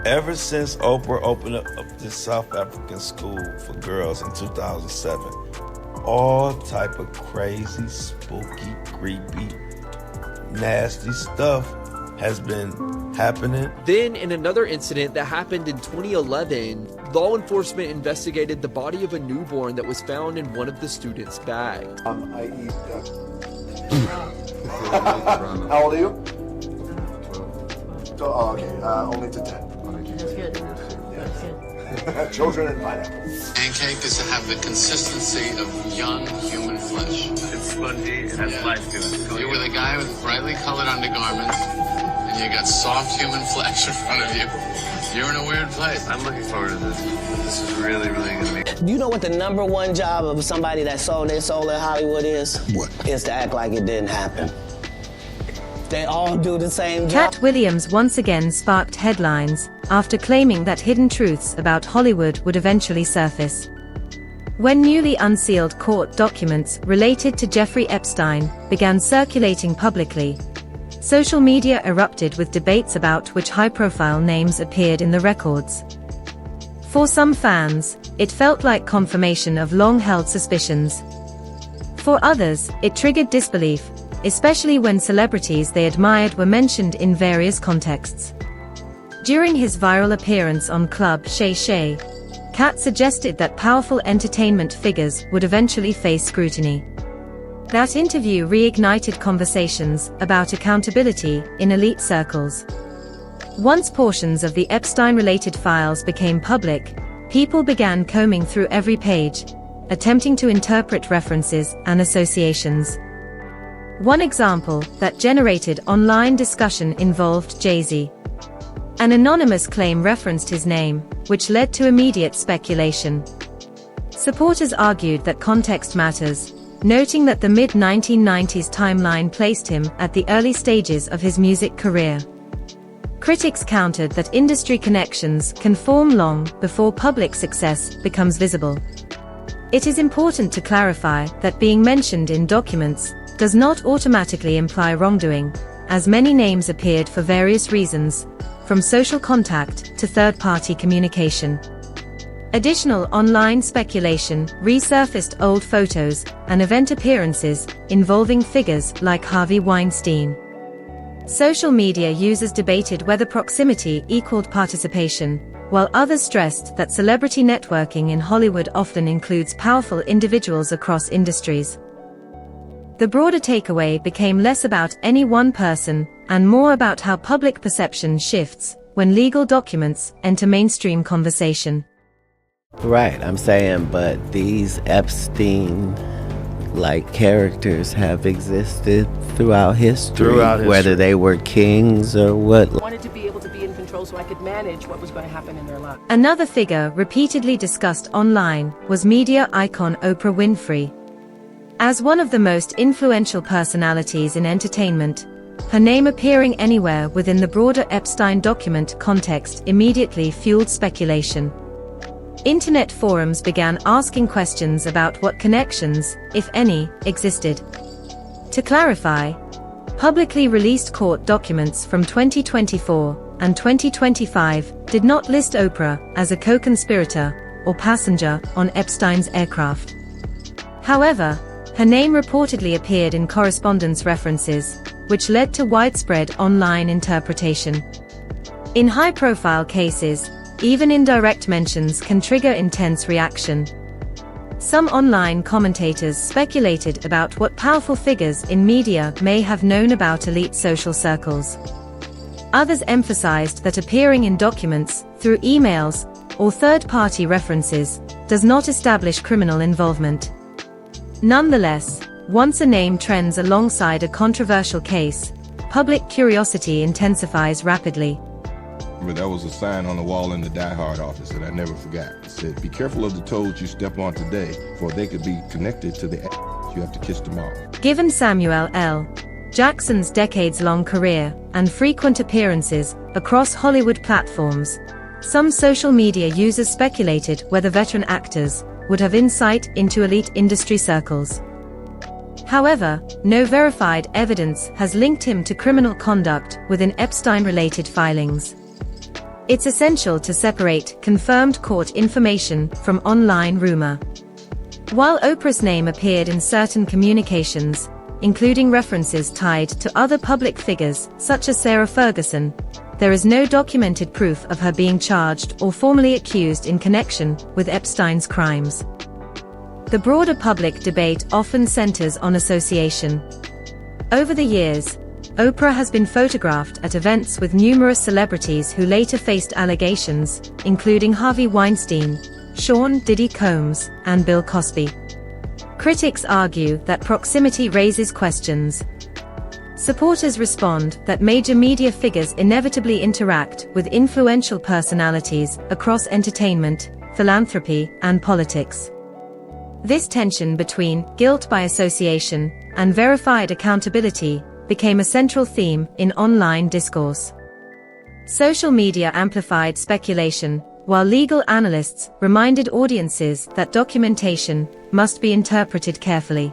Ever since Oprah opened up this South African school for girls in 2007, all type of crazy, spooky, creepy, nasty stuff has been happening. Then, in another incident that happened in 2011, law enforcement investigated the body of a newborn that was found in one of the students' bags. I eat. How old are you? 12. Oh, okay. Only to 10. That's good. That's good. Children and pineapple. Pancake does have the consistency of young human flesh. It's spongy, it has life to it. You're with a guy with brightly colored undergarments, and you got soft human flesh in front of you. You're in a weird place. I'm looking forward to this. This is really, really going to be. Do you know what the number one job of somebody that sold their soul in Hollywood is? What? Is to act like it didn't happen. They all do the same job. Cat Williams once again sparked headlines after claiming that hidden truths about Hollywood would eventually surface. When newly unsealed court documents related to Jeffrey Epstein began circulating publicly, social media erupted with debates about which high-profile names appeared in the records. For some fans, it felt like confirmation of long-held suspicions. For others, it triggered disbelief, especially when celebrities they admired were mentioned in various contexts. During his viral appearance on Club Shay Shay, Kat suggested that powerful entertainment figures would eventually face scrutiny. That interview reignited conversations about accountability in elite circles. Once portions of the Epstein-related files became public, people began combing through every page, attempting to interpret references and associations. One example that generated online discussion involved JayZ. An anonymous claim referenced his name, which led to immediate speculation. Supporters argued that context matters, noting that the mid-1990s timeline placed him at the early stages of his music career. Critics countered that industry connections can form long before public success becomes visible. It is important to clarify that being mentioned in documents does not automatically imply wrongdoing, as many names appeared for various reasons, from social contact to third-party communication. Additional online speculation resurfaced old photos and event appearances involving figures like Harvey Weinstein. Social media users debated whether proximity equaled participation, while others stressed that celebrity networking in Hollywood often includes powerful individuals across industries. The broader takeaway became less about any one person and more about how public perception shifts when legal documents enter mainstream conversation. Right, I'm saying, but these Epstein-like characters have existed throughout history, whether they were kings or what. I wanted to be able to be in control so I could manage what was going to happen in their lives. Another figure repeatedly discussed online was media icon Oprah Winfrey. As one of the most influential personalities in entertainment, her name appearing anywhere within the broader Epstein document context immediately fueled speculation. Internet forums began asking questions about what connections, if any, existed. To clarify, publicly released court documents from 2024 and 2025 did not list Oprah as a co-conspirator or passenger on Epstein's aircraft. However, her name reportedly appeared in correspondence references, which led to widespread online interpretation. In high-profile cases, even indirect mentions can trigger intense reaction. Some online commentators speculated about what powerful figures in media may have known about elite social circles. Others emphasized that appearing in documents, through emails, or third-party references, does not establish criminal involvement. Nonetheless, once a name trends alongside a controversial case, public curiosity intensifies rapidly. But that was a sign on the wall in the Die Hard office that I never forgot. It said, "Be careful of the toes you step on today, for they could be connected to the you have to kiss tomorrow." Given Samuel L. Jackson's decades-long career and frequent appearances across Hollywood platforms, some social media users speculated whether veteran actors would have insight into elite industry circles. However, no verified evidence has linked him to criminal conduct within Epstein-related filings. It's essential to separate confirmed court information from online rumor. While Oprah's name appeared in certain communications, including references tied to other public figures such as Sarah Ferguson, there is no documented proof of her being charged or formally accused in connection with Epstein's crimes. The broader public debate often centers on association. Over the years, Oprah has been photographed at events with numerous celebrities who later faced allegations, including Harvey Weinstein, Sean Diddy Combs, and Bill Cosby. Critics argue that proximity raises questions. Supporters respond that major media figures inevitably interact with influential personalities across entertainment, philanthropy, and politics. This tension between guilt by association and verified accountability became a central theme in online discourse. Social media amplified speculation, while legal analysts reminded audiences that documentation must be interpreted carefully.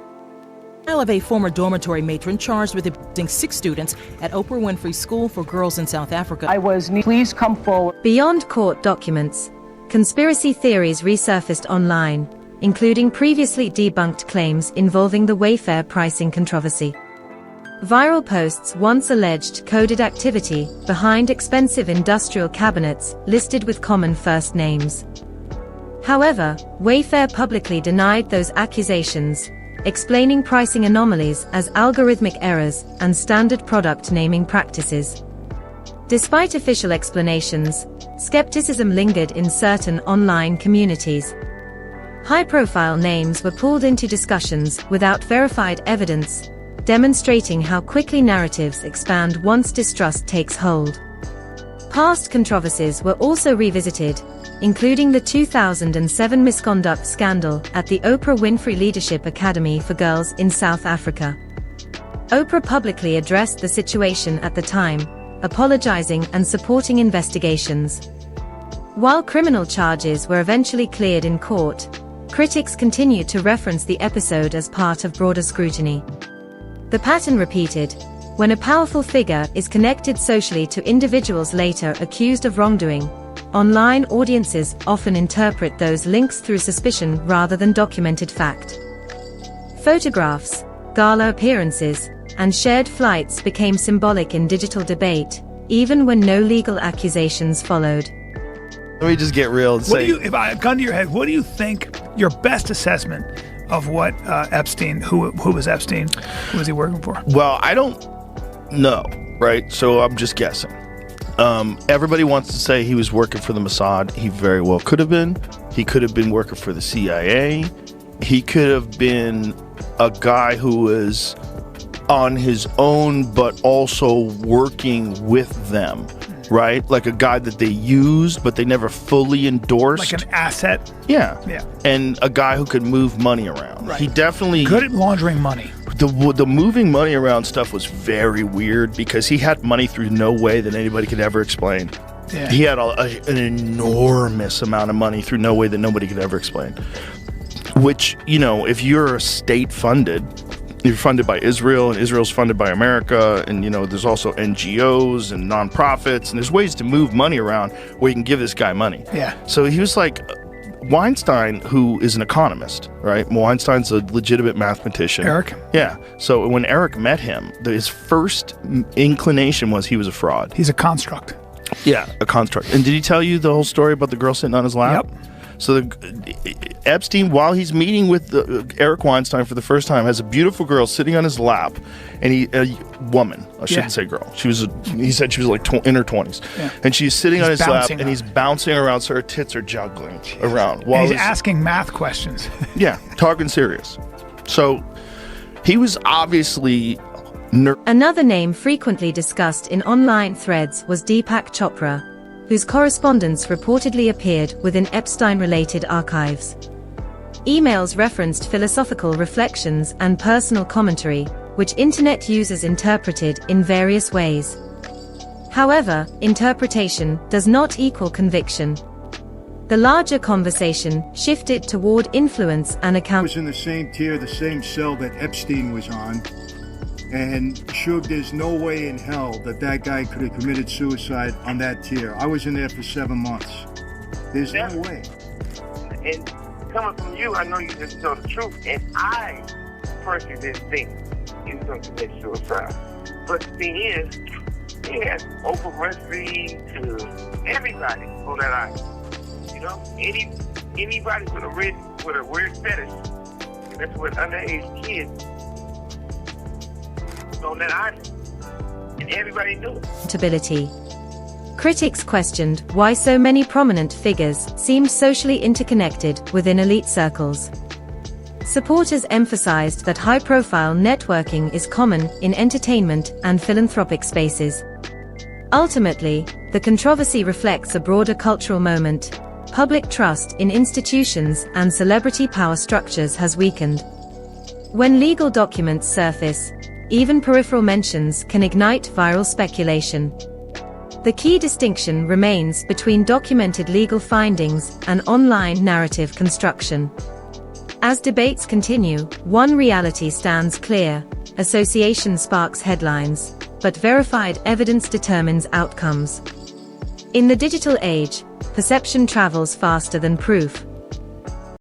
Trial of a former dormitory matron charged with abusing 6 students at Oprah Winfrey School for Girls in South Africa. Please come forward. Beyond court documents, conspiracy theories resurfaced online, including previously debunked claims involving the Wayfair pricing controversy. Viral posts once alleged coded activity behind expensive industrial cabinets listed with common first names. However, Wayfair publicly denied those accusations, explaining pricing anomalies as algorithmic errors and standard product naming practices. Despite official explanations, skepticism lingered in certain online communities. High-profile names were pulled into discussions without verified evidence, demonstrating how quickly narratives expand once distrust takes hold. Past controversies were also revisited, including the 2007 misconduct scandal at the Oprah Winfrey Leadership Academy for Girls in South Africa. Oprah publicly addressed the situation at the time, apologizing and supporting investigations. While criminal charges were eventually cleared in court, critics continued to reference the episode as part of broader scrutiny. The pattern repeated: when a powerful figure is connected socially to individuals later accused of wrongdoing, online audiences often interpret those links through suspicion rather than documented fact. Photographs, gala appearances, and shared flights became symbolic in digital debate, even when no legal accusations followed. Let me just get real and say, if I gun to your head, what do you think your best assessment of what Epstein, who was Epstein, who was he working for? well, I don't know, right? So I'm just guessing. Everybody wants to say he was working for the Mossad. He very well could have been. He could have been working for the CIA. He could have been a guy who was on his own, but also working with them, right? Like a guy that they used, but they never fully endorsed. Like an asset? Yeah. Yeah. And a guy who could move money around. Right. He definitely... Good at laundering money. The moving money around stuff was very weird because he had money through no way that anybody could ever explain. Yeah. He had an enormous amount of money through no way that nobody could ever explain. Which, you know, if you're state-funded, you're funded by Israel, and Israel's funded by America, and, you know, there's also NGOs and nonprofits, and there's ways to move money around where you can give this guy money. Yeah. So he was like... Weinstein, who is an economist, right? Weinstein's a legitimate mathematician. Eric? Yeah. So when Eric met him, his first inclination was he was a fraud. He's a construct. Yeah, a construct. And did he tell you the whole story about the girl sitting on his lap? Yep. So Epstein, while he's meeting with Eric Weinstein for the first time, has a beautiful girl sitting on his lap, and a woman, I shouldn't say girl. He said she was like in her 20s, and she's sitting on his lap, and he's bouncing around, so her tits are juggling around. While and he's asking math questions. Yeah, talking serious. So he was obviously... Another name frequently discussed in online threads was Deepak Chopra, whose correspondence reportedly appeared within Epstein-related archives. Emails referenced philosophical reflections and personal commentary, which internet users interpreted in various ways. However, interpretation does not equal conviction. The larger conversation shifted toward influence and account. Was in the same tier, the same cell that Epstein was on. And Suge, there's no way in hell that that guy could have committed suicide on that tier. I was in there for 7 months. There's no way. And coming from you, I know you just know the truth. And I personally didn't think he was going to commit suicide. But the thing is, he had Oprah Winfrey to everybody on that island. You know, anybody with a weird fetish, and that's with underage kids on that island, and everybody knew it. Accountability. Critics questioned why so many prominent figures seemed socially interconnected within elite circles. Supporters emphasized that high-profile networking is common in entertainment and philanthropic spaces. Ultimately, the controversy reflects a broader cultural moment. Public trust in institutions and celebrity power structures has weakened. When legal documents surface, even peripheral mentions can ignite viral speculation. The key distinction remains between documented legal findings and online narrative construction. As debates continue, one reality stands clear: association sparks headlines, but verified evidence determines outcomes. In the digital age, perception travels faster than proof.